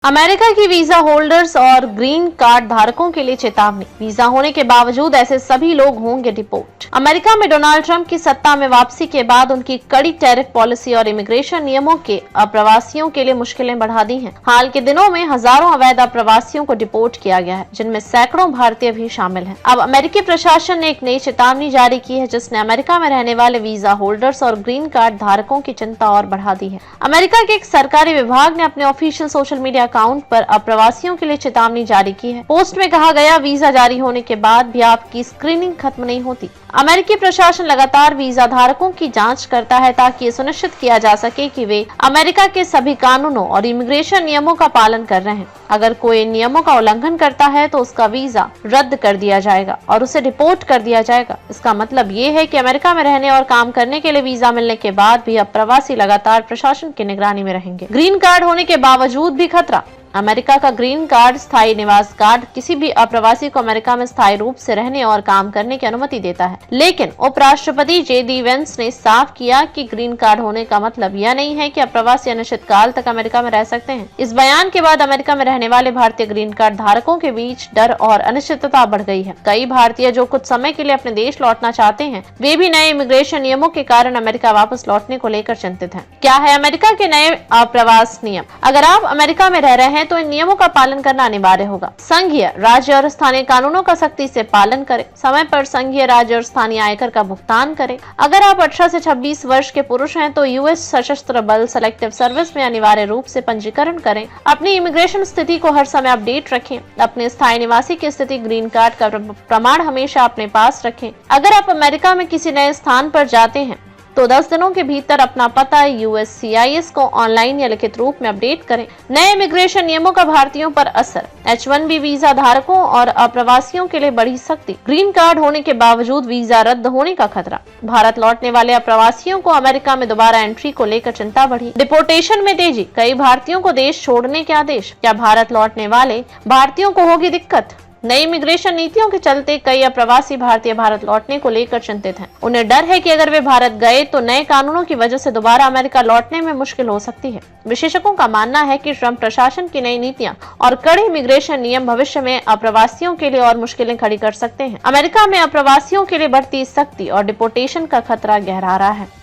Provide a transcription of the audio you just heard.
America की visa holders और green card धारकों के लिए चेतावनी। वीजा होने के बावजूद ऐसे सभी लोग होंगे डिपोर्ट। अमेरिका में डोनाल्ड ट्रंप की सत्ता में वापसी के बाद उनकी कड़ी टैरिफ पॉलिसी और इमिग्रेशन नियमों के अप्रवासियों के लिए मुश्किलें बढ़ा दी हैं। हाल के दिनों में हजारों अवैध अप्रवासियों को डिपोर्ट किया गया है, जिनमें सैकड़ों भारतीय भी शामिल हैं। अब अमेरिकी प्रशासन ने एक नई चेतावनी जारी की है, जिसने अमेरिका में रहने वाले वीजा होल्डर्स और ग्रीन कार्ड धारकों की चिंता और बढ़ा दी है। अमेरिका के एक सरकारी विभाग ने अपने ऑफिशियल सोशल मीडिया अकाउंट पर अप्रवासियों के लिए चेतावनी जारी की है। पोस्ट में कहा गया, वीजा जारी होने के बाद भी आपकी स्क्रीनिंग खत्म नहीं होती। अमेरिकी प्रशासन लगातार वीजा धारकों की जांच करता है ताकि ये सुनिश्चित किया जा सके कि वे अमेरिका के सभी कानूनों और इमिग्रेशन नियमों का पालन कर रहे हैं। अगर कोई नियमों का उल्लंघन करता है तो उसका वीजा रद्द कर दिया जाएगा और उसे डिपोर्ट कर दिया जाएगा। इसका मतलब ये है कि अमेरिका में रहने और काम करने के लिए वीजा मिलने के बाद भी अब प्रवासी लगातार प्रशासन की निगरानी में रहेंगे। ग्रीन कार्ड होने के बावजूद भी खतरा। अमेरिका का ग्रीन कार्ड स्थायी निवास कार्ड किसी भी अप्रवासी को अमेरिका में स्थायी रूप से रहने और काम करने की अनुमति देता है, लेकिन उपराष्ट्रपति JD वेंस ने साफ किया कि ग्रीन कार्ड होने का मतलब यह नहीं है कि अप्रवासी अनिश्चित काल तक अमेरिका में रह सकते हैं। इस बयान के बाद अमेरिका में रहने वाले भारतीय ग्रीन कार्ड धारकों के बीच डर और अनिश्चितता बढ़ गई है। कई भारतीय जो कुछ समय के लिए अपने देश लौटना चाहते हैं, वे भी नए इमिग्रेशन नियमों के कारण अमेरिका वापस लौटने को लेकर चिंतित हैं। क्या है अमेरिका के नए अप्रवास नियम? अगर आप अमेरिका में रह रहे हैं तो इन नियमों का पालन करना अनिवार्य होगा। संघीय, राज्य और स्थानीय कानूनों का सख्ती से पालन करें। समय पर संघीय, राज्य और स्थानीय आयकर का भुगतान करें। अगर आप 18 से 26 वर्ष के पुरुष हैं तो US सशस्त्र बल सेलेक्टिव सर्विस में अनिवार्य रूप से पंजीकरण करें। अपनी इमिग्रेशन स्थिति को हर समय अपडेट रखें। अपने स्थायी निवासी की स्थिति, ग्रीन कार्ड का प्रमाण हमेशा अपने पास रखें। अगर आप अमेरिका में किसी नए स्थान पर जाते हैं तो 10 दिनों के भीतर अपना पता USCIS को ऑनलाइन या लिखित रूप में अपडेट करें। नए इमिग्रेशन नियमों का भारतीयों पर असर। H-1B वीजा धारकों और अप्रवासियों के लिए बढ़ी सख्ती। ग्रीन कार्ड होने के बावजूद वीजा रद्द होने का खतरा। भारत लौटने वाले अप्रवासियों को अमेरिका में दोबारा एंट्री को लेकर चिंता बढ़ी। डिपोर्टेशन में तेजी। कई भारतीयों को देश छोड़ने के आदेश। क्या भारत लौटने वाले भारतीयों को होगी दिक्कत? नई इमिग्रेशन नीतियों के चलते कई अप्रवासी भारतीय भारत लौटने को लेकर चिंतित हैं। उन्हें डर है कि अगर वे भारत गए तो नए कानूनों की वजह से दोबारा अमेरिका लौटने में मुश्किल हो सकती है। विशेषज्ञों का मानना है कि ट्रंप प्रशासन की नई नीतियां और कड़े इमिग्रेशन नियम भविष्य में अप्रवासियों के लिए और मुश्किलें खड़ी कर सकते हैं। अमेरिका में अप्रवासियों के लिए बढ़ती सख्ती और डिपोर्टेशन का खतरा गहरा रहा है।